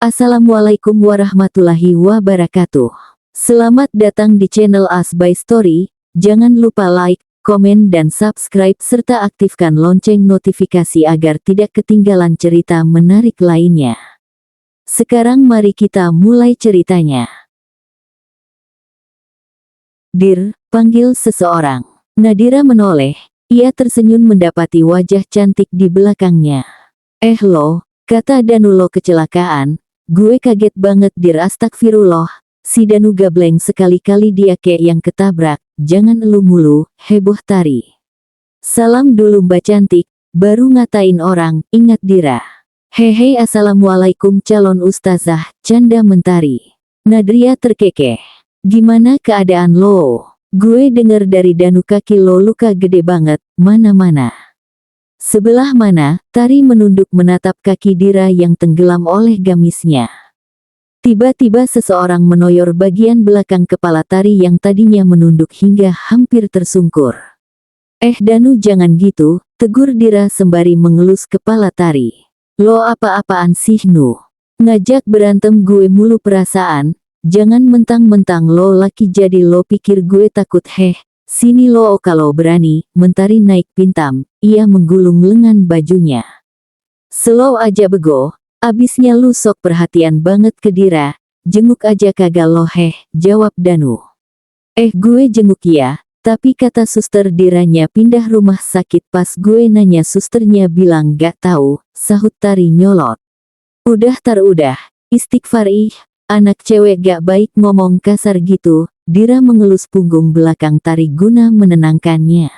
Assalamualaikum warahmatullahi wabarakatuh. Selamat datang di channel As by Story. Jangan lupa like, komen dan subscribe serta aktifkan lonceng notifikasi agar tidak ketinggalan cerita menarik lainnya. Sekarang mari kita mulai ceritanya. Dir, panggil seseorang. Nadira menoleh. Ia tersenyum mendapati wajah cantik di belakangnya. Lo, kata Danu, lo kecelakaan. Gue kaget banget Dir, astagfirullah. Si Danu gableng sekali-kali dia kayak yang ketabrak. Jangan elu mulu, heboh Tari. Salam dulu mbak cantik, baru ngatain orang, ingat Dira. Hehe, assalamualaikum calon ustazah, canda mentari. Nadria terkekeh. Gimana keadaan lo? Gue denger dari Danu kaki lo luka gede banget, mana-mana. Sebelah mana? Tari menunduk menatap kaki Dira yang tenggelam oleh gamisnya. Tiba-tiba seseorang menoyor bagian belakang kepala Tari yang tadinya menunduk hingga hampir tersungkur. Danu jangan gitu, tegur Dira sembari mengelus kepala Tari. Lo apa-apaan sih Nu? Ngajak berantem gue mulu perasaan, jangan mentang-mentang lo laki jadi lo pikir gue takut. Sini lo kalau berani. Mentari naik pintam, ia menggulung lengan bajunya. Slow aja bego, abisnya lu sok perhatian banget ke Dira, jenguk aja kagak lo. Jawab Danu. Gue jenguk ya, tapi kata suster Diranya pindah rumah sakit. Pas gue nanya susternya bilang gak tahu, sahut Tari nyolot. Udah Tar udah, istighfar anak cewek gak baik ngomong kasar gitu. Dira mengelus punggung belakang Tari guna menenangkannya.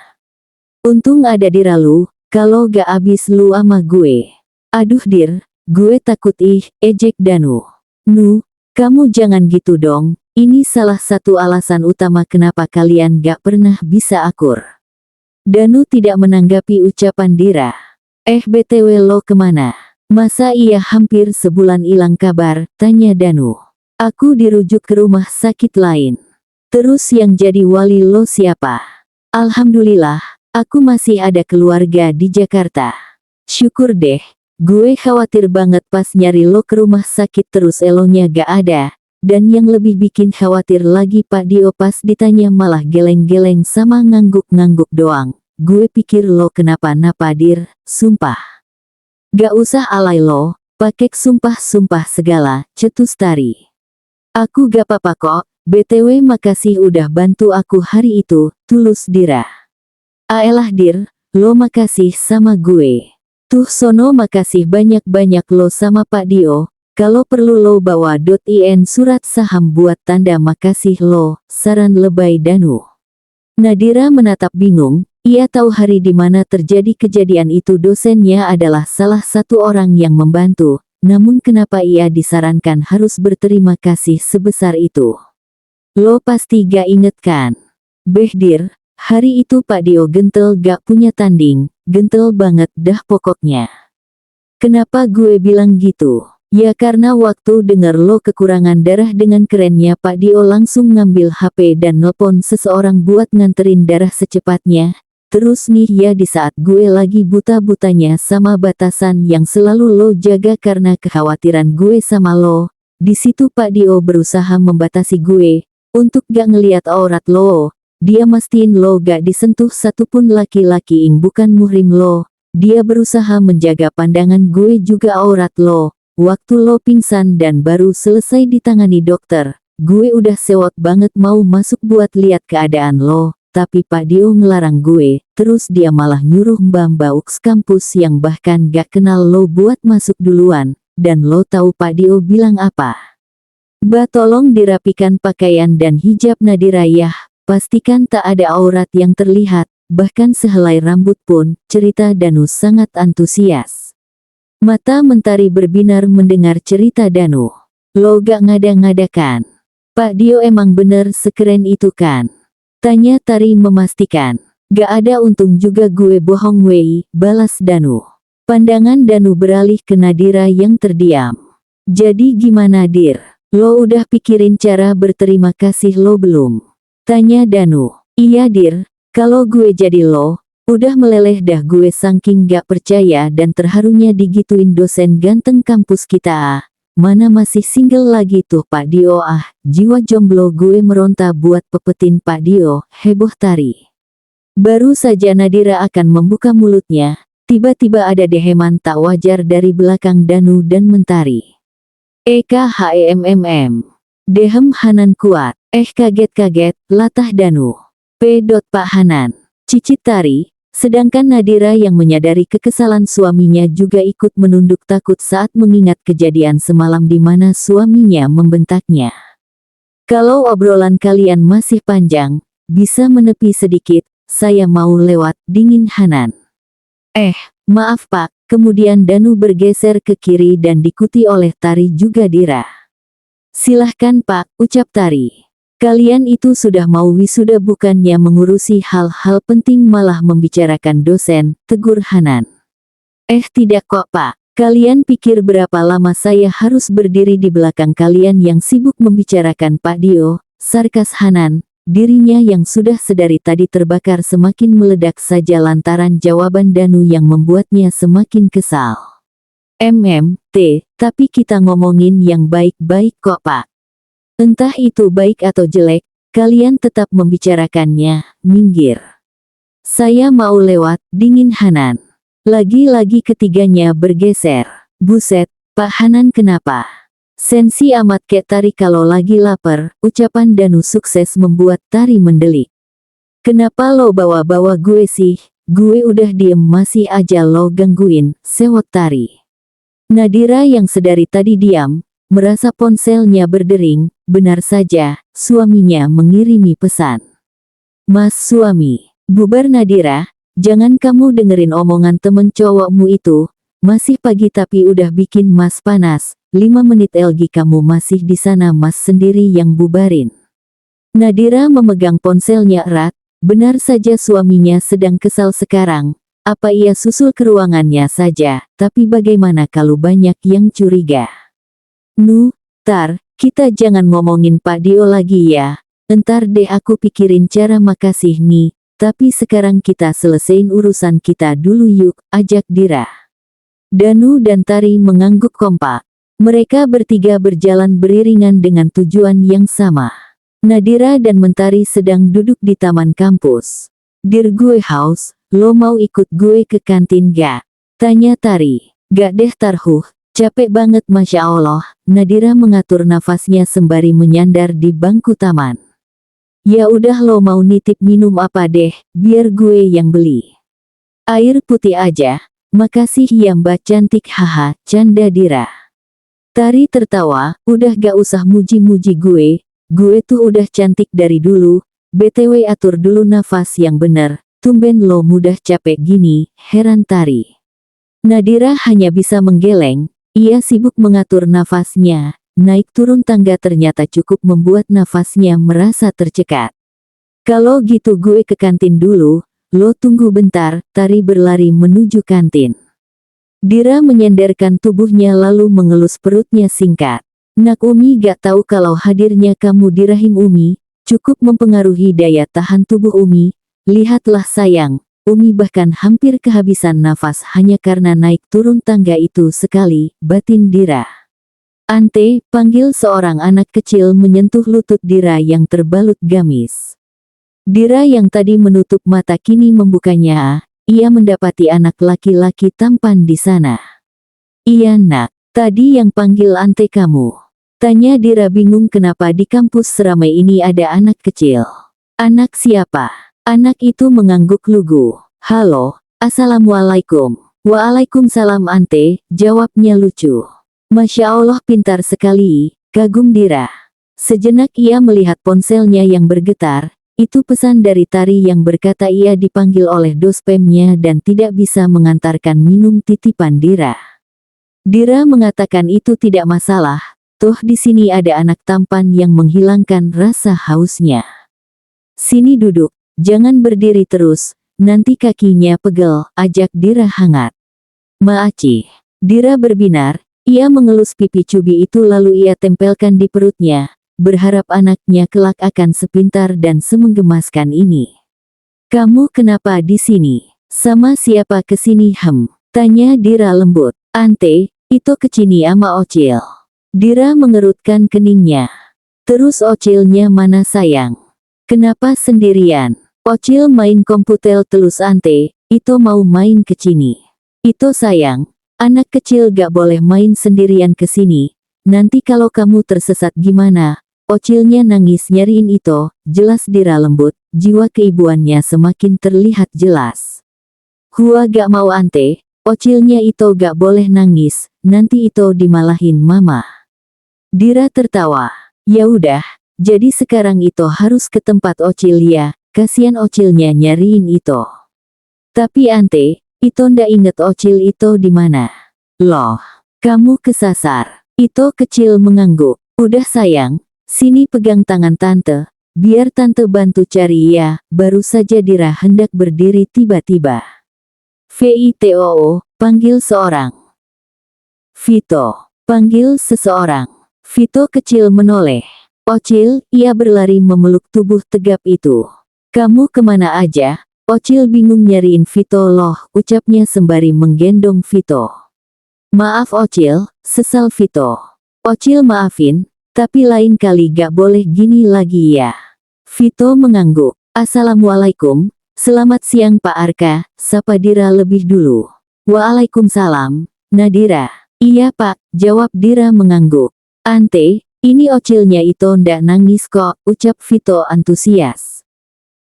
Untung ada Dira lu, kalau gak abis lu ama gue. Aduh Dir, gue takut ejek Danu. Nu, kamu jangan gitu dong, ini salah satu alasan utama kenapa kalian gak pernah bisa akur. Danu tidak menanggapi ucapan Dira. BTW lo kemana? Masa iya hampir sebulan hilang kabar, tanya Danu. Aku dirujuk ke rumah sakit lain. Terus yang jadi wali lo siapa? Alhamdulillah, aku masih ada keluarga di Jakarta. Syukur deh, gue khawatir banget pas nyari lo ke rumah sakit terus elonya gak ada. Dan yang lebih bikin khawatir lagi Pak Dio pas ditanya malah geleng-geleng sama ngangguk-ngangguk doang. Gue pikir lo kenapa-napa Dir, sumpah. Gak usah alay lo, pakek sumpah-sumpah segala, cetus Tari. Aku gak apa-apa kok. BTW makasih udah bantu aku hari itu, tulus Dira. Aelah Dir, lo makasih sama gue. Tuh sono makasih banyak-banyak lo sama Pak Dio, kalau perlu lo bawa .in surat saham buat tanda makasih lo, saran lebay Danu. Nadira menatap bingung, ia tahu hari di mana terjadi kejadian itu dosennya adalah salah satu orang yang membantu, namun kenapa ia disarankan harus berterima kasih sebesar itu? Lo pasti gak inget kan? Dir, hari itu Pak Dio gentel gak punya tanding, gentel banget dah pokoknya. Kenapa gue bilang gitu? Ya karena waktu denger lo kekurangan darah dengan kerennya Pak Dio langsung ngambil HP dan nelpon seseorang buat nganterin darah secepatnya. Terus nih ya di saat gue lagi buta-butanya sama batasan yang selalu lo jaga karena kekhawatiran gue sama lo. Di situ Pak Dio berusaha membatasi gue. Untuk gak ngeliat aurat lo, dia mastiin lo gak disentuh satupun laki-laki yang bukan muhrim lo. Dia berusaha menjaga pandangan gue juga aurat lo. Waktu lo pingsan dan baru selesai ditangani dokter, gue udah sewot banget mau masuk buat lihat keadaan lo. Tapi Pak Dio ngelarang gue, terus dia malah nyuruh mbak-mbak UKS kampus yang bahkan gak kenal lo buat masuk duluan. Dan lo tahu Pak Dio bilang apa? Tolong dirapikan pakaian dan hijab Nadira ya, pastikan tak ada aurat yang terlihat, bahkan sehelai rambut pun, cerita Danu sangat antusias. Mata Mentari berbinar mendengar cerita Danu. Lo gak ngada-ngadakan? Pak Dio emang bener sekeren itu kan? Tanya Tari memastikan. Gak ada untung juga gue bohong wei, balas Danu. Pandangan Danu beralih ke Nadira yang terdiam. Jadi gimana Dir? Lo udah pikirin cara berterima kasih lo belum? Tanya Danu. Iya Dir, kalau gue jadi lo, udah meleleh dah gue saking gak percaya dan terharunya digituin dosen ganteng kampus kita. mana masih single lagi tuh Pak Dio, ah, jiwa jomblo gue meronta buat pepetin Pak Dio, heboh Tari. Baru saja Nadira akan membuka mulutnya, tiba-tiba ada deheman tak wajar dari belakang Danu dan Mentari. EKHEMMM. Dehem Hanan kuat, kaget-kaget, latah Danu. Pak Hanan. Cicit Tari, sedangkan Nadira yang menyadari kekesalan suaminya juga ikut menunduk takut saat mengingat kejadian semalam di mana suaminya membentaknya. Kalau obrolan kalian masih panjang, bisa menepi sedikit, saya mau lewat, dingin Hanan. Maaf Pak, kemudian Danu bergeser ke kiri dan diikuti oleh Tari juga Dira. Silahkan Pak, ucap Tari. Kalian itu sudah mau wisuda bukannya mengurusi hal-hal penting malah membicarakan dosen, tegur Hanan. Tidak kok Pak, kalian pikir berapa lama saya harus berdiri di belakang kalian yang sibuk membicarakan Pak Dio, sarkas Hanan. Dirinya yang sudah sedari tadi terbakar semakin meledak saja lantaran jawaban Danu yang membuatnya semakin kesal. Tapi kita ngomongin yang baik-baik kok Pak. Entah itu baik atau jelek, kalian tetap membicarakannya, minggir. Saya mau lewat, dingin Hanan. Lagi-lagi ketiganya bergeser. Buset, Pak Hanan kenapa? Sensi amat kek Tari kalau lagi lapar, ucapan Danu sukses membuat Tari mendelik. Kenapa lo bawa-bawa gue sih? Gue udah diem masih aja lo gangguin, sewot Tari. Nadira yang sedari tadi diam, merasa ponselnya berdering, benar saja, suaminya mengirimi pesan. Mas suami, bubar Nadira, jangan kamu dengerin omongan temen cowokmu itu, masih pagi tapi udah bikin mas panas. 5 menit lagi kamu masih di sana mas sendiri yang bubarin. Nadira memegang ponselnya erat, benar saja suaminya sedang kesal sekarang, apa ia susul ke ruangannya saja, tapi bagaimana kalau banyak yang curiga. Tar, kita jangan ngomongin Pak Dio lagi ya, entar deh aku pikirin cara makasih nih, tapi sekarang kita selesain urusan kita dulu yuk, ajak Dira. Danu dan Tari mengangguk kompak. Mereka bertiga berjalan beriringan dengan tujuan yang sama. Nadira dan Mentari sedang duduk di taman kampus. Dir gue haus, lo mau ikut gue ke kantin gak? Tanya Tari. Gak deh Tarhuh, capek banget Masya Allah. Nadira mengatur nafasnya sembari menyandar di bangku taman. Ya udah lo mau nitip minum apa deh, biar gue yang beli. Air putih aja, makasih ya mbak cantik haha, canda Dira. Tari tertawa, udah gak usah muji-muji gue tuh udah cantik dari dulu, BTW atur dulu nafas yang bener, tumben lo mudah capek gini, heran Tari. Nadira hanya bisa menggeleng, ia sibuk mengatur nafasnya, naik turun tangga ternyata cukup membuat nafasnya merasa tercekat. Kalau gitu gue ke kantin dulu, lo tunggu bentar, Tari berlari menuju kantin. Dira menyenderkan tubuhnya lalu mengelus perutnya singkat. Nak Umi gak tahu kalau hadirnya kamu di rahim Umi, cukup mempengaruhi daya tahan tubuh Umi. Lihatlah sayang, Umi bahkan hampir kehabisan nafas hanya karena naik turun tangga itu sekali, batin Dira. Ante, panggil seorang anak kecil menyentuh lutut Dira yang terbalut gamis. Dira yang tadi menutup mata kini membukanya. Ia mendapati anak laki-laki tampan di sana. Iya nak, tadi yang panggil ante kamu. Tanya Dira bingung kenapa di kampus seramai ini ada anak kecil. Anak siapa? Anak itu mengangguk lugu. Halo, assalamualaikum. Waalaikumsalam ante, jawabnya lucu. Masya Allah pintar sekali, kagum Dira. Sejenak ia melihat ponselnya yang bergetar. Itu pesan dari Tari yang berkata ia dipanggil oleh dospemnya dan tidak bisa mengantarkan minum titipan Dira. Dira mengatakan itu tidak masalah, toh di sini ada anak tampan yang menghilangkan rasa hausnya. Sini duduk, jangan berdiri terus, nanti kakinya pegel, ajak Dira hangat. Maaci. Dira berbinar, ia mengelus pipi cubi itu lalu ia tempelkan di perutnya. Berharap anaknya kelak akan sepintar dan semenggemaskan ini. Kamu kenapa di sini? Sama siapa kesini Tanya Dira lembut. Ante, itu kecini ama Ocil. Dira mengerutkan keningnya. Terus Ocilnya mana sayang? Kenapa sendirian? Ocil main komputer telus ante, itu mau main ke sini. Itu sayang, anak kecil gak boleh main sendirian ke sini. Nanti kalau kamu tersesat gimana? Ocilnya nangis nyariin itu, jelas Dira lembut, jiwa keibuannya semakin terlihat jelas. Gua gak mau ante, Ocilnya itu gak boleh nangis, nanti itu dimalahin mama. Dira tertawa. Ya udah, jadi sekarang itu harus ke tempat Ocil ya, kasihan Ocilnya nyariin itu. Tapi ante, itu ndak inget Ocil itu di mana. Loh, kamu kesasar. Itu kecil mengangguk. Udah sayang, sini pegang tangan tante, biar tante bantu cari ya. Baru saja Dira hendak berdiri tiba-tiba. Vito, panggil seorang. Vito, panggil seseorang. Vito kecil menoleh. Ocil, ia berlari memeluk tubuh tegap itu. Kamu kemana aja? Ocil bingung nyariin Vito loh, ucapnya sembari menggendong Vito. Maaf Ocil, sesal Vito. Ocil maafin, tapi lain kali gak boleh gini lagi ya. Vito mengangguk. Assalamualaikum, selamat siang Pak Arka, sapa Dira lebih dulu. Waalaikumsalam, Nadira. Iya Pak, jawab Dira mengangguk. Ante, ini Ocilnya itu ndak nangis kok, ucap Vito antusias.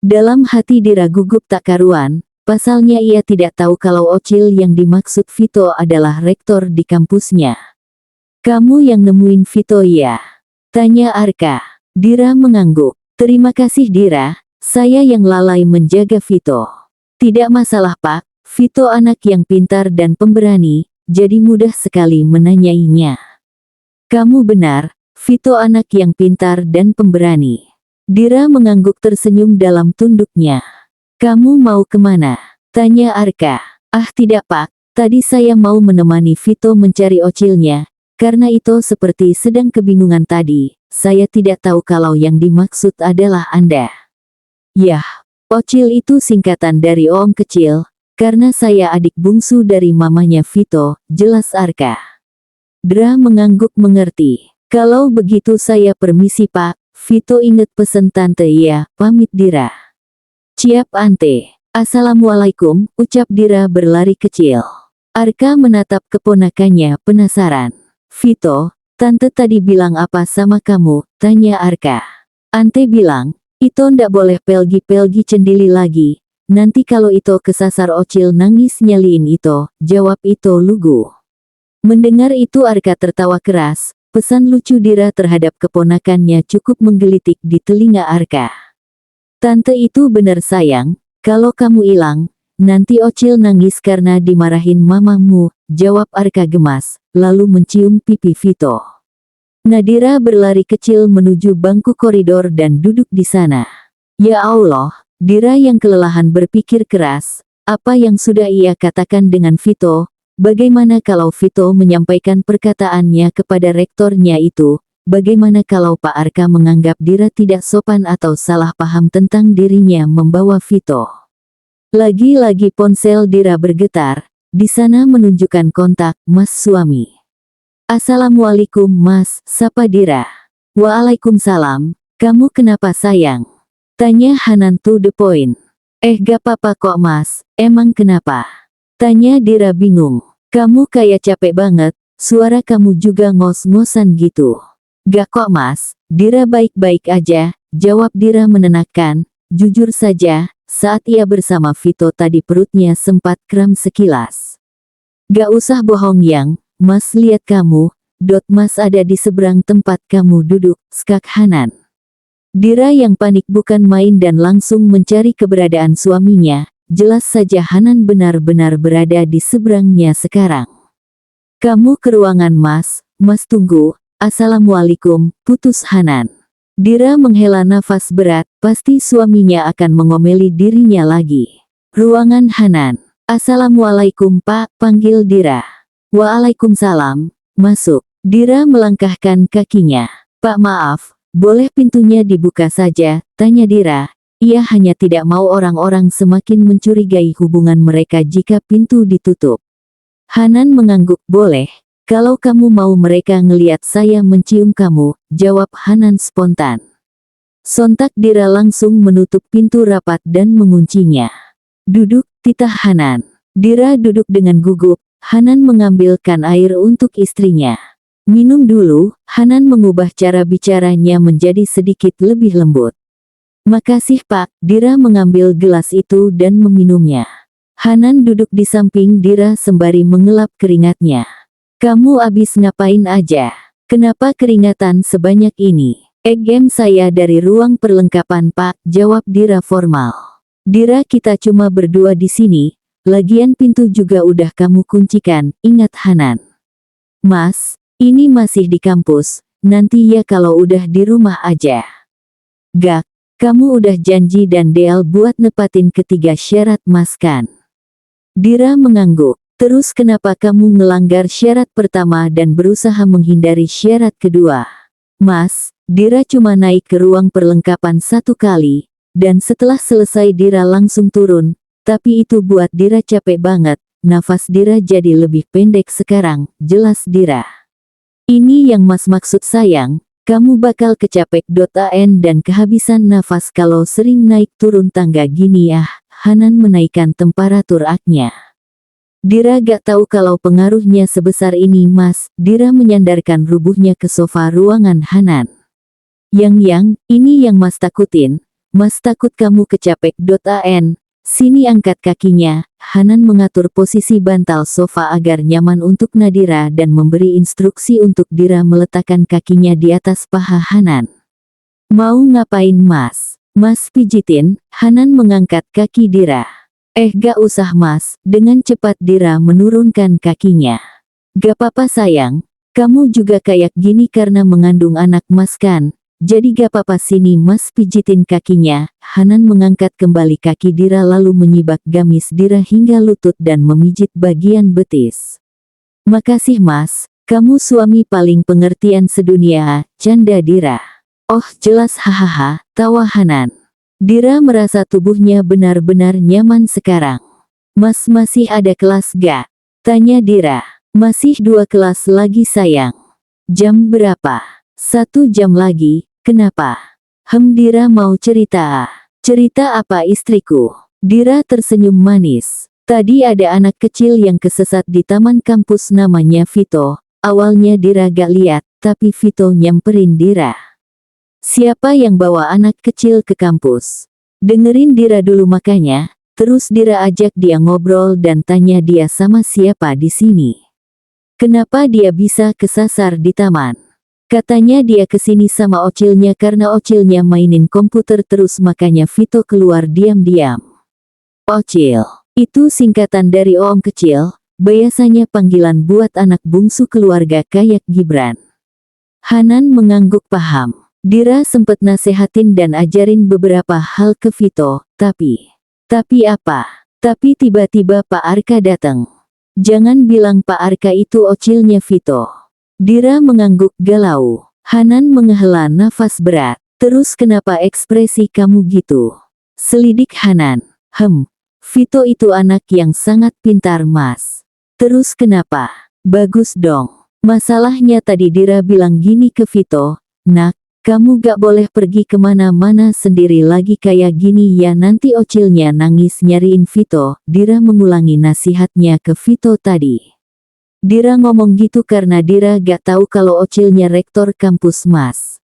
Dalam hati Dira gugup tak karuan, pasalnya ia tidak tahu kalau Ocil yang dimaksud Vito adalah rektor di kampusnya. Kamu yang nemuin Vito ya? Tanya Arka. Dira mengangguk. Terima kasih Dira, saya yang lalai menjaga Vito. Tidak masalah Pak, Vito anak yang pintar dan pemberani, jadi mudah sekali menanyainya. Kamu benar, Vito anak yang pintar dan pemberani. Dira mengangguk tersenyum dalam tunduknya. Kamu mau kemana? Tanya Arka. Ah tidak Pak, tadi saya mau menemani Vito mencari Ocilnya, karena itu seperti sedang kebingungan tadi, saya tidak tahu kalau yang dimaksud adalah Anda. Yah, Ocil itu singkatan dari Om kecil, karena saya adik bungsu dari mamanya Vito, jelas Arka. Dra mengangguk mengerti. Kalau begitu saya permisi Pak, Vito inget pesen tante ya, pamit Dira. Ciap ante. Assalamualaikum, ucap Dira berlari kecil. Arka menatap keponakannya penasaran. Vito, tante tadi bilang apa sama kamu, tanya Arka. Ante bilang, itu ndak boleh pelgi-pelgi cendili lagi, nanti kalau itu kesasar Ocil nangis nyaliin itu, jawab itu lugu. Mendengar itu Arka tertawa keras, pesan lucu Dira terhadap keponakannya cukup menggelitik di telinga Arka. Tante itu benar sayang, kalau kamu hilang, nanti Ocil nangis karena dimarahin mamamu, jawab Arka gemas, lalu mencium pipi Vito. Nadira berlari kecil menuju bangku koridor dan duduk di sana. Ya Allah, Dira yang kelelahan berpikir keras, apa yang sudah ia katakan dengan Vito? Bagaimana kalau Vito menyampaikan perkataannya kepada rektornya itu? Bagaimana kalau Pak Arka menganggap Dira tidak sopan atau salah paham tentang dirinya membawa Vito? Lagi-lagi ponsel Dira bergetar, di sana menunjukkan kontak Mas suami. Assalamualaikum Mas, sapa Dira. Waalaikumsalam, kamu kenapa sayang? Tanya Hanan to the point. Gak apa-apa kok Mas, emang kenapa? Tanya Dira bingung. Kamu kayak capek banget, suara kamu juga ngos-ngosan gitu. Gak kok Mas, Dira baik-baik aja, jawab Dira menenangkan. Jujur saja, saat ia bersama Vito tadi perutnya sempat kram sekilas. Gak usah bohong yang, Mas lihat kamu, Mas ada di seberang tempat kamu duduk, skak Hanan. Dira yang panik bukan main dan langsung mencari keberadaan suaminya. Jelas saja Hanan benar-benar berada di seberangnya sekarang. Kamu ke ruangan Mas, Mas tunggu, Assalamualaikum, putus Hanan. Dira menghela nafas berat, pasti suaminya akan mengomeli dirinya lagi. Ruangan Hanan. Assalamualaikum Pak, panggil Dira. Waalaikumsalam, masuk. Dira melangkahkan kakinya. Pak maaf, boleh pintunya dibuka saja, tanya Dira. Ia hanya tidak mau orang-orang semakin mencurigai hubungan mereka jika pintu ditutup. Hanan mengangguk boleh, Kalau kamu mau mereka ngeliat saya mencium kamu, jawab Hanan spontan. Sontak Dira langsung menutup pintu rapat dan menguncinya. Duduk, titah Hanan. Dira duduk dengan gugup. Hanan mengambilkan air untuk istrinya. Minum dulu. Hanan mengubah cara bicaranya menjadi sedikit lebih lembut. Makasih Pak. Dira mengambil gelas itu dan meminumnya. Hanan duduk di samping Dira sembari mengelap keringatnya. Kamu abis ngapain aja? Kenapa keringatan sebanyak ini? Game saya dari ruang perlengkapan Pak, jawab Dira formal. Dira, kita cuma berdua di sini, lagian pintu juga udah kamu kuncikan, ingat Hanan. Mas, ini masih di kampus, nanti ya kalau udah di rumah aja. Gak, kamu udah janji dan deal buat nepatin ketiga syarat Mas kan? Dira mengangguk. Terus kenapa kamu ngelanggar syarat pertama dan berusaha menghindari syarat kedua? Mas, Dira cuma naik ke ruang perlengkapan 1 kali, dan setelah selesai Dira langsung turun, tapi itu buat Dira capek banget, nafas Dira jadi lebih pendek sekarang, jelas Dira. Ini yang Mas maksud sayang, kamu bakal kecapek.an dan kehabisan nafas kalau sering naik turun tangga gini ya. Hanan menaikkan temperatur aknya. Dira gak tahu kalau pengaruhnya sebesar ini Mas. Dira menyandarkan rubuhnya ke sofa ruangan Hanan. Yang, ini yang Mas takutin. Mas takut kamu kecapek.an. Sini angkat kakinya. Hanan mengatur posisi bantal sofa agar nyaman untuk Nadira dan memberi instruksi untuk Dira meletakkan kakinya di atas paha Hanan. Mau ngapain Mas? Mas pijitin. Hanan mengangkat kaki Dira. Gak usah Mas. Dengan cepat Dira menurunkan kakinya. Gak apa-apa sayang. Kamu juga kayak gini karena mengandung anak Mas kan? Jadi gak apa-apa sini Mas pijitin kakinya. Hanan mengangkat kembali kaki Dira lalu menyibak gamis Dira hingga lutut dan memijit bagian betis. Makasih Mas. Kamu suami paling pengertian sedunia, canda Dira. Oh jelas hahaha, tawa Hanan. Dira merasa tubuhnya benar-benar nyaman sekarang. Mas masih ada kelas gak? Tanya Dira. Masih 2 kelas lagi sayang. Jam berapa? 1 jam lagi, kenapa? Dira mau cerita. Cerita apa istriku? Dira tersenyum manis. Tadi ada anak kecil yang kesesat di taman kampus namanya Vito. Awalnya Dira gak lihat, tapi Vito nyamperin Dira. Siapa yang bawa anak kecil ke kampus? Dengerin Dira dulu makanya, terus Dira ajak dia ngobrol dan tanya dia sama siapa di sini. Kenapa dia bisa kesasar di taman? Katanya dia kesini sama ocilnya karena ocilnya mainin komputer terus makanya Vito keluar diam-diam. Ocil, itu singkatan dari Om Kecil, biasanya panggilan buat anak bungsu keluarga kayak Gibran. Hanan mengangguk paham. Dira sempet nasehatin dan ajarin beberapa hal ke Vito, tapi apa? Tapi tiba-tiba Pak Arka datang. Jangan bilang Pak Arka itu ocilnya Vito. Dira mengangguk galau. Hanan menghela nafas berat. Terus kenapa ekspresi kamu gitu? Selidik Hanan. Vito itu anak yang sangat pintar Mas. Terus kenapa? Bagus dong. Masalahnya tadi Dira bilang gini ke Vito, nak, kamu gak boleh pergi kemana-mana sendiri lagi kayak gini ya nanti ocilnya nangis nyariin Vito. Dira mengulangi nasihatnya ke Vito tadi. Dira ngomong gitu karena Dira gak tahu kalau ocilnya rektor kampus Mas.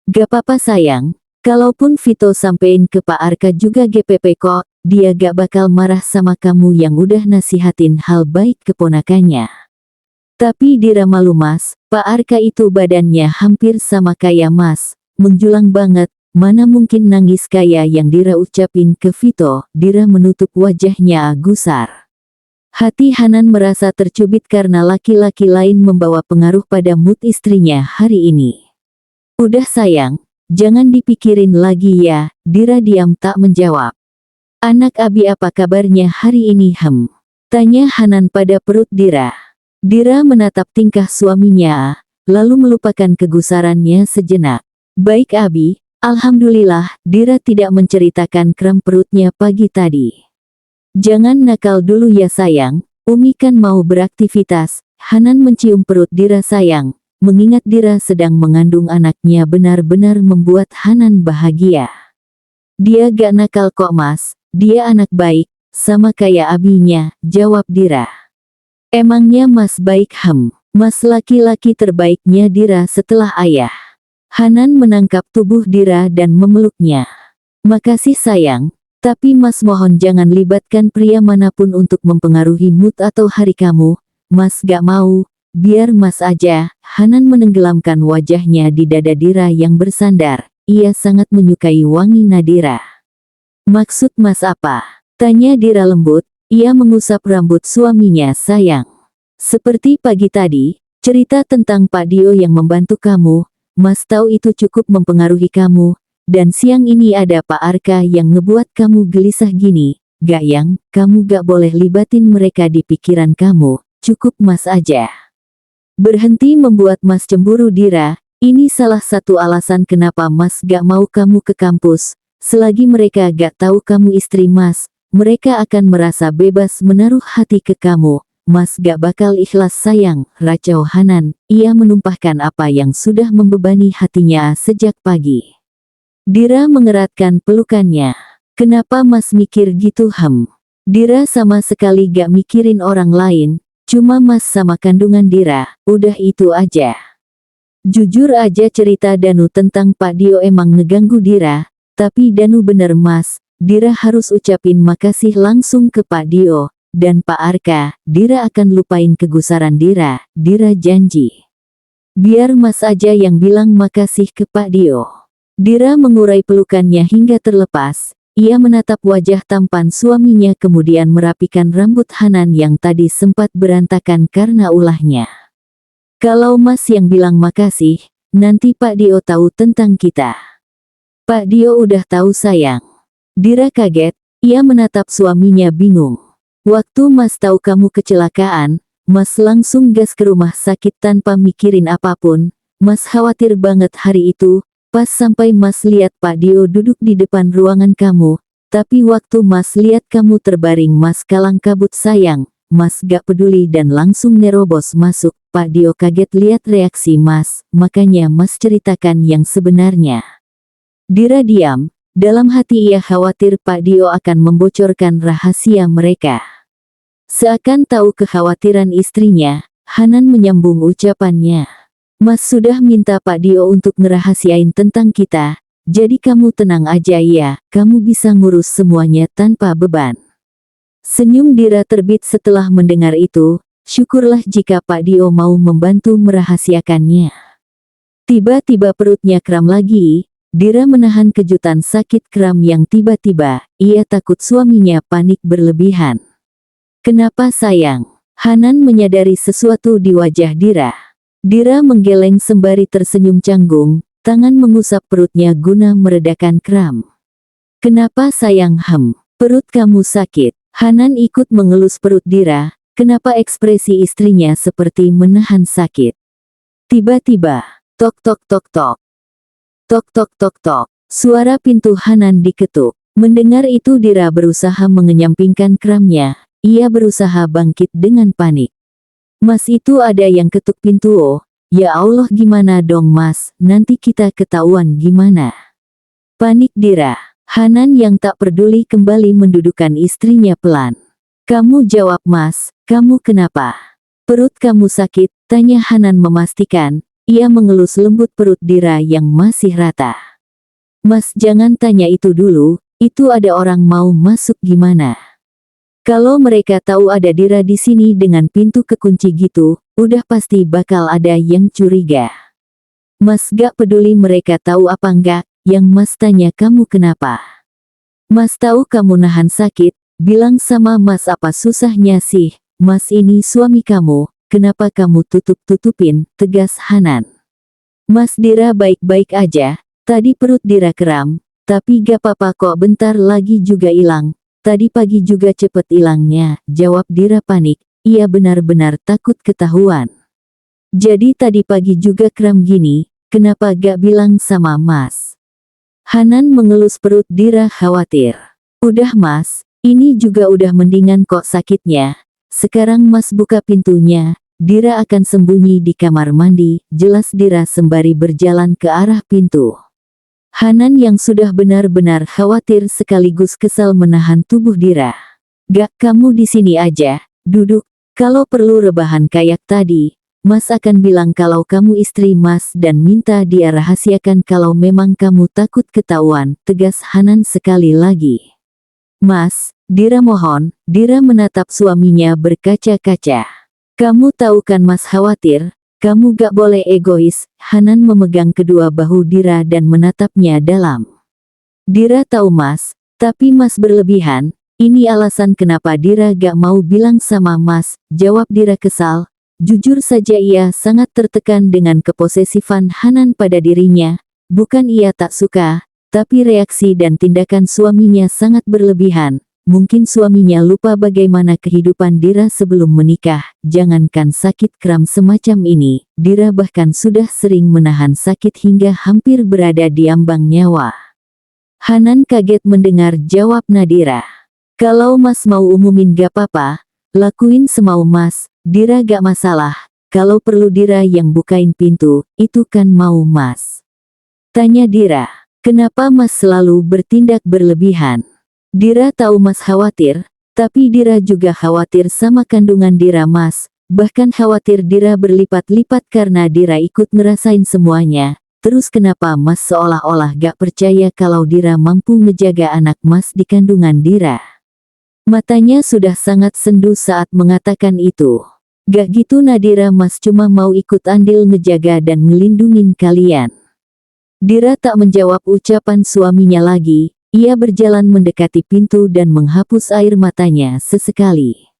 Gak apa-apa sayang, kalaupun Vito sampein ke Pak Arka juga GPP kok, dia gak bakal marah sama kamu yang udah nasihatin hal baik keponakannya. Tapi Dira malu Mas, Pak Arka itu badannya hampir sama kayak Mas, menjulang banget, mana mungkin nangis kayak yang Dira ucapin ke Vito. Dira menutup wajahnya gusar. Hati Hanan merasa tercubit karena laki-laki lain membawa pengaruh pada mood istrinya hari ini. Udah sayang, jangan dipikirin lagi ya. Dira diam tak menjawab. Anak Abi apa kabarnya hari ini Tanya Hanan pada perut Dira. Dira menatap tingkah suaminya, lalu melupakan kegusarannya sejenak. Baik Abi, alhamdulillah. Dira tidak menceritakan kram perutnya pagi tadi. Jangan nakal dulu ya sayang, Umi kan mau beraktivitas. Hanan mencium perut Dira sayang, mengingat Dira sedang mengandung anaknya benar-benar membuat Hanan bahagia. Dia gak nakal kok mas, dia anak baik, sama kayak abinya, jawab Dira. Emangnya mas baik mas laki-laki terbaiknya Dira setelah ayah. Hanan menangkap tubuh Dira dan memeluknya. Makasih sayang, tapi mas mohon jangan libatkan pria manapun untuk mempengaruhi mood atau hari kamu. Mas gak mau, biar mas aja. Hanan menenggelamkan wajahnya di dada Dira yang bersandar. Ia sangat menyukai wangi Nadira. Maksud mas apa? Tanya Dira lembut. Ia mengusap rambut suaminya sayang. Seperti pagi tadi, cerita tentang Pak Dio yang membantu kamu. Mas tahu itu cukup mempengaruhi kamu. Dan siang ini ada Pak Arka yang ngebuat kamu gelisah gini. Gayang, kamu gak boleh libatin mereka di pikiran kamu. Cukup mas aja. Berhenti membuat mas cemburu Dira. Ini salah satu alasan kenapa mas gak mau kamu ke kampus. Selagi mereka gak tahu kamu istri mas, mereka akan merasa bebas menaruh hati ke kamu. Mas gak bakal ikhlas sayang, racau Hanan. Ia menumpahkan apa yang sudah membebani hatinya sejak pagi. Dira mengeratkan pelukannya. Kenapa mas mikir gitu Dira sama sekali gak mikirin orang lain, cuma mas sama kandungan Dira, udah itu aja. Jujur aja cerita Danu tentang Pak Dio emang ngeganggu Dira, tapi Danu bener mas, Dira harus ucapin makasih langsung ke Pak Dio, dan Pak Arka, Dira akan lupain kegusaran Dira janji. Biar mas aja yang bilang makasih ke Pak Dio. Dira mengurai pelukannya hingga terlepas, ia menatap wajah tampan suaminya kemudian merapikan rambut Hanan yang tadi sempat berantakan karena ulahnya. Kalau mas yang bilang makasih, nanti Pak Dio tahu tentang kita. Pak Dio udah tahu sayang. Dira kaget, ia menatap suaminya bingung. Waktu mas tahu kamu kecelakaan, mas langsung gas ke rumah sakit tanpa mikirin apapun, mas khawatir banget hari itu. Pas sampai mas lihat Pak Dio duduk di depan ruangan kamu, tapi waktu mas lihat kamu terbaring mas kalang kabut sayang, mas gak peduli dan langsung nerobos masuk. Pak Dio kaget lihat reaksi mas, makanya mas ceritakan yang sebenarnya. Dira diam, dalam hati ia khawatir Pak Dio akan membocorkan rahasia mereka. Seakan tahu kekhawatiran istrinya, Hanan menyambung ucapannya. Mas sudah minta Pak Dio untuk ngerahasiain tentang kita, jadi kamu tenang aja ya, kamu bisa ngurus semuanya tanpa beban. Senyum Dira terbit setelah mendengar itu, syukurlah jika Pak Dio mau membantu merahasiakannya. Tiba-tiba perutnya kram lagi, Dira menahan kejutan sakit kram yang tiba-tiba, ia takut suaminya panik berlebihan. Kenapa sayang? Hanan menyadari sesuatu di wajah Dira. Dira menggeleng sembari tersenyum canggung, tangan mengusap perutnya guna meredakan kram. Kenapa sayang perut kamu sakit? Hanan ikut mengelus perut Dira, kenapa ekspresi istrinya seperti menahan sakit. Tiba-tiba, tok tok tok tok. Tok tok tok tok, suara pintu Hanan diketuk. Mendengar itu Dira berusaha mengenyampingkan kramnya, ia berusaha bangkit dengan panik. Mas itu ada yang ketuk pintu oh, ya Allah gimana dong mas, nanti kita ketahuan gimana. Panik Dira, Hanan yang tak peduli kembali mendudukkan istrinya pelan. Kamu jawab mas, kamu kenapa? Perut kamu sakit, tanya Hanan memastikan, ia mengelus lembut perut Dira yang masih rata. Mas jangan tanya itu dulu, itu ada orang mau masuk gimana? Kalau mereka tahu ada Dira di sini dengan pintu kekunci gitu, udah pasti bakal ada yang curiga. Mas gak peduli mereka tahu apa enggak, yang mas tanya kamu kenapa. Mas tahu kamu nahan sakit, bilang sama mas apa susahnya sih, mas ini suami kamu, kenapa kamu tutup-tutupin, tegas Hanan. Mas Dira baik-baik aja, tadi perut Dira kram, tapi gak apa-apa kok bentar lagi juga hilang. Tadi pagi juga cepet hilangnya, jawab Dira panik, ia benar-benar takut ketahuan. Jadi tadi pagi juga kram gini, kenapa gak bilang sama mas? Hanan mengelus perut Dira khawatir. Udah mas, ini juga udah mendingan kok sakitnya. Sekarang mas buka pintunya, Dira akan sembunyi di kamar mandi, jelas Dira sembari berjalan ke arah pintu. Hanan yang sudah benar-benar khawatir sekaligus kesal menahan tubuh Dira. Gak, kamu di sini aja, duduk. Kalau perlu rebahan kayak tadi, Mas akan bilang kalau kamu istri Mas dan minta dia rahasiakan kalau memang kamu takut ketahuan, tegas Hanan sekali lagi. Mas, Dira mohon. Dira menatap suaminya berkaca-kaca. Kamu tahu kan Mas khawatir, kamu gak boleh egois. Hanan memegang kedua bahu Dira dan menatapnya dalam. Dira tahu Mas, tapi Mas berlebihan. Ini alasan kenapa Dira gak mau bilang sama Mas, jawab Dira kesal. Jujur saja ia sangat tertekan dengan keposesifan Hanan pada dirinya. Bukan ia tak suka, tapi reaksi dan tindakan suaminya sangat berlebihan. Mungkin suaminya lupa bagaimana kehidupan Dira sebelum menikah. Jangankan sakit kram semacam ini, Dira bahkan sudah sering menahan sakit hingga hampir berada di ambang nyawa. Hanan kaget mendengar jawab Nadira. Kalau Mas mau umumin gak apa-apa, lakuin semau Mas, Dira gak masalah. Kalau perlu Dira yang bukain pintu, itu kan mau Mas. Tanya Dira, kenapa Mas selalu bertindak berlebihan? Dira tahu Mas khawatir, tapi Dira juga khawatir sama kandungan Dira Mas. Bahkan khawatir Dira berlipat-lipat karena Dira ikut ngerasain semuanya. Terus kenapa Mas seolah-olah gak percaya kalau Dira mampu ngejaga anak Mas di kandungan Dira? Matanya sudah sangat sendu saat mengatakan itu. Gak gitu Nadira Mas cuma mau ikut andil ngejaga dan ngelindungin kalian. Dira tak menjawab ucapan suaminya lagi. Ia berjalan mendekati pintu dan menghapus air matanya sesekali.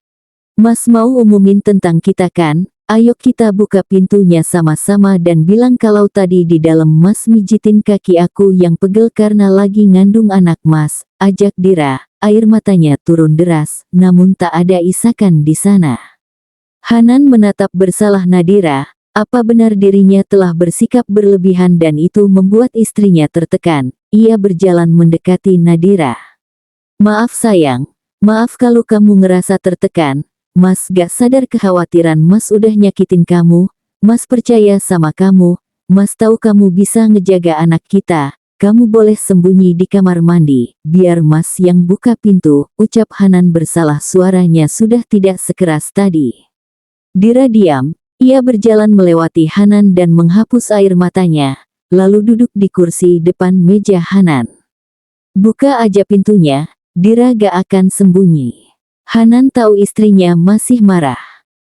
Mas mau umumin tentang kita kan? Ayo kita buka pintunya sama-sama dan bilang kalau tadi di dalam Mas mijitin kaki aku yang pegel karena lagi ngandung anak Mas, ajak Dira. Air matanya turun deras, namun tak ada isakan di sana. Hanan menatap bersalah Nadira. Apa benar dirinya telah bersikap berlebihan dan itu membuat istrinya tertekan? Ia berjalan mendekati Nadira. Maaf sayang, maaf kalau kamu ngerasa tertekan. Mas gak sadar kekhawatiran Mas udah nyakitin kamu. Mas percaya sama kamu. Mas tahu kamu bisa ngejaga anak kita. Kamu boleh sembunyi di kamar mandi, biar Mas yang buka pintu, ucap Hanan bersalah suaranya sudah tidak sekeras tadi. Dira diam, ia berjalan melewati Hanan dan menghapus air matanya, lalu duduk di kursi depan meja Hanan. Buka aja pintunya, Dira gak akan sembunyi. Hanan tahu istrinya masih marah.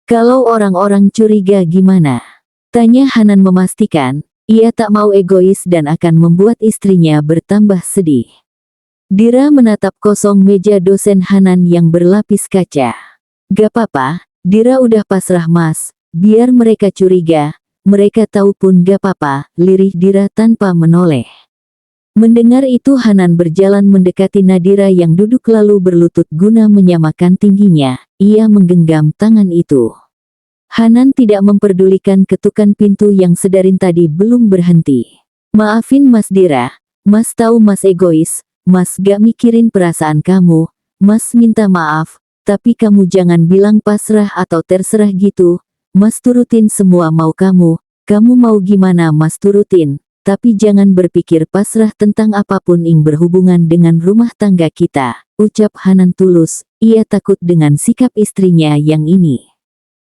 Kalau orang-orang curiga gimana? Tanya Hanan memastikan. Ia tak mau egois dan akan membuat istrinya bertambah sedih. Dira menatap kosong meja dosen Hanan yang berlapis kaca. Gak apa-apa, Dira udah pasrah Mas, biar mereka curiga, mereka tahu pun gak apa-apa, lirih Dira tanpa menoleh. Mendengar itu Hanan berjalan mendekati Nadira yang duduk lalu berlutut guna menyamakan tingginya, ia menggenggam tangan itu. Hanan tidak memperdulikan ketukan pintu yang sedarin tadi belum berhenti. Maafin Mas Dira, Mas tahu Mas egois, Mas gak mikirin perasaan kamu, Mas minta maaf, tapi kamu jangan bilang pasrah atau terserah gitu, Mas turutin semua mau kamu mau gimana Mas turutin, tapi jangan berpikir pasrah tentang apapun yang berhubungan dengan rumah tangga kita, ucap Hanan tulus, ia takut dengan sikap istrinya yang ini.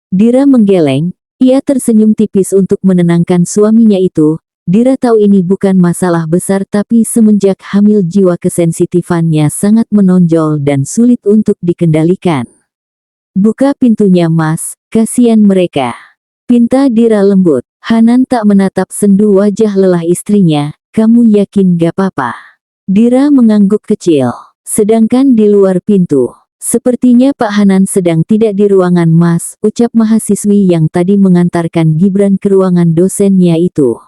Dira menggeleng, ia tersenyum tipis untuk menenangkan suaminya itu. Dira tahu ini bukan masalah besar tapi semenjak hamil jiwa kesensitifannya sangat menonjol dan sulit untuk dikendalikan. Buka pintunya Mas, kasihan mereka. Pinta Dira lembut. Hanan tak menatap sendu wajah lelah istrinya, kamu yakin gak apa-apa? Dira mengangguk kecil, sedangkan di luar pintu. Sepertinya Pak Hanan sedang tidak di ruangan Mas, ucap mahasiswi yang tadi mengantarkan Gibran ke ruangan dosennya itu.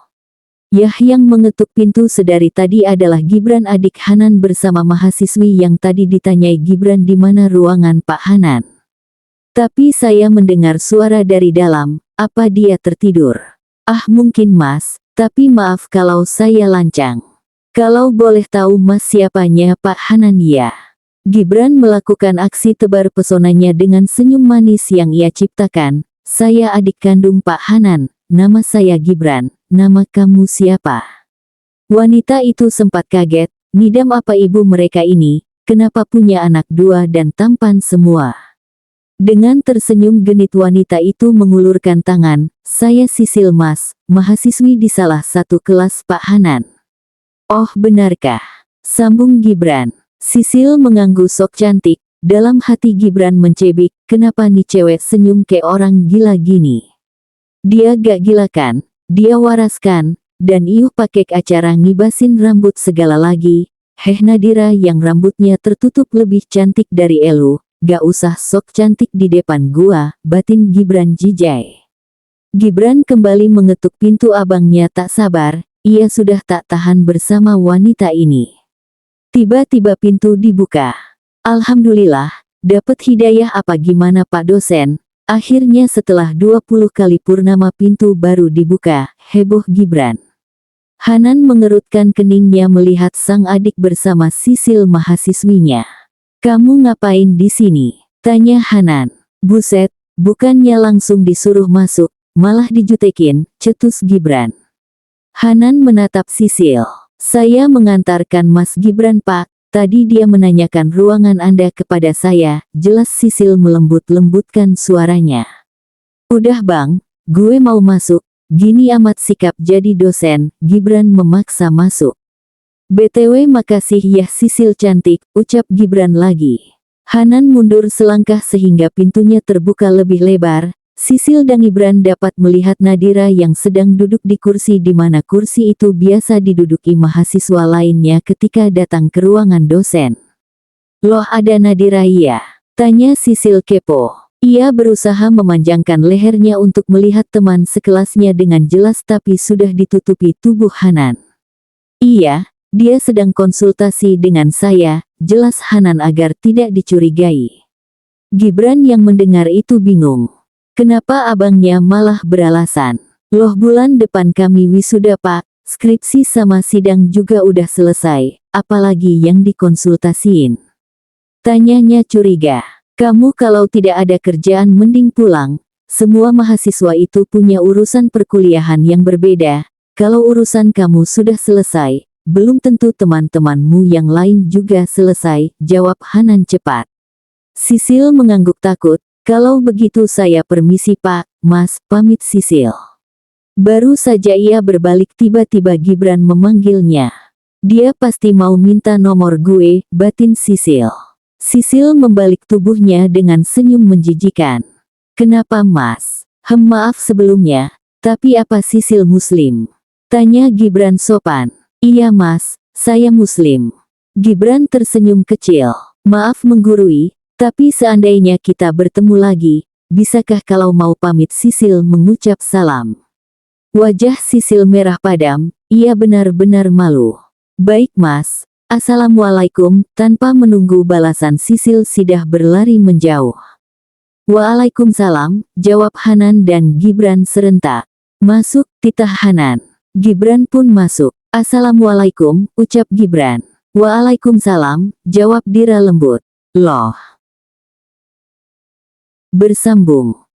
Yah, yang mengetuk pintu sedari tadi adalah Gibran adik Hanan bersama mahasiswi yang tadi ditanyai Gibran di mana ruangan Pak Hanan. Tapi saya mendengar suara dari dalam, apa dia tertidur? Ah mungkin Mas, tapi maaf kalau saya lancang. Kalau boleh tahu Mas siapanya Pak Hanan ya? Gibran melakukan aksi tebar pesonanya dengan senyum manis yang ia ciptakan. Saya adik kandung Pak Hanan, nama saya Gibran, nama kamu siapa? Wanita itu sempat kaget, ngidam apa ibu mereka ini, kenapa punya anak dua dan tampan semua? Dengan tersenyum genit wanita itu mengulurkan tangan, saya Sisil Mas, mahasiswi di salah satu kelas Pak Hanan. Oh benarkah? Sambung Gibran. Sisil mengangguk sok cantik, dalam hati Gibran mencebik, kenapa nih cewek senyum kayak orang gila gini? Dia gak gila kan? Dia waras kan? Dan iuh pakai acara ngibasin rambut segala lagi. Heh Nadira yang rambutnya tertutup lebih cantik dari elu. Gak usah sok cantik di depan gua, batin Gibran jijai. Gibran kembali mengetuk pintu abangnya tak sabar, ia sudah tak tahan bersama wanita ini. Tiba-tiba pintu dibuka. Alhamdulillah, dapat hidayah apa gimana Pak dosen? Akhirnya setelah 20 kali purnama pintu baru dibuka, heboh Gibran. Hanan mengerutkan keningnya melihat sang adik bersama Sisil mahasiswinya. Kamu ngapain di sini? Tanya Hanan. Buset, bukannya langsung disuruh masuk, malah dijutekin, cetus Gibran. Hanan menatap Sisil. Saya mengantarkan Mas Gibran Pak, tadi dia menanyakan ruangan Anda kepada saya, jelas Sisil melembut-lembutkan suaranya. Udah bang, gue mau masuk, gini amat sikap jadi dosen, Gibran memaksa masuk. BTW makasih ya Sisil cantik, ucap Gibran lagi. Hanan mundur selangkah sehingga pintunya terbuka lebih lebar. Sisil dan Gibran dapat melihat Nadira yang sedang duduk di kursi di mana kursi itu biasa diduduki mahasiswa lainnya ketika datang ke ruangan dosen. Loh ada Nadira ya? Tanya Sisil kepo. Ia berusaha memanjangkan lehernya untuk melihat teman sekelasnya dengan jelas tapi sudah ditutupi tubuh Hanan. Iya. Dia sedang konsultasi dengan saya, jelas Hanan agar tidak dicurigai. Gibran yang mendengar itu bingung. Kenapa abangnya malah beralasan? Loh bulan depan kami wisuda Pak, skripsi sama sidang juga udah selesai, apalagi yang dikonsultasiin. Tanyanya curiga. Kamu kalau tidak ada kerjaan mending pulang, semua mahasiswa itu punya urusan perkuliahan yang berbeda, kalau urusan kamu sudah selesai, belum tentu teman-temanmu yang lain juga selesai, jawab Hanan cepat. Sisil mengangguk takut, kalau begitu saya permisi Pak, Mas, pamit Sisil. Baru saja ia berbalik tiba-tiba Gibran memanggilnya. Dia pasti mau minta nomor gue, batin Sisil. Sisil membalik tubuhnya dengan senyum menjijikan. Kenapa Mas? Maaf sebelumnya, tapi apa Sisil Muslim? Tanya Gibran sopan. Iya Mas, saya Muslim. Gibran tersenyum kecil. Maaf menggurui, tapi seandainya kita bertemu lagi, bisakah kalau mau pamit Sisil mengucap salam? Wajah Sisil merah padam, ia benar-benar malu. Baik Mas, Assalamualaikum, tanpa menunggu balasan Sisil sudah berlari menjauh. Waalaikumsalam, jawab Hanan dan Gibran serentak. Masuk, titah Hanan. Gibran pun masuk. Assalamualaikum, ucap Gibran. Waalaikumsalam, jawab Dira lembut. Loh. Bersambung.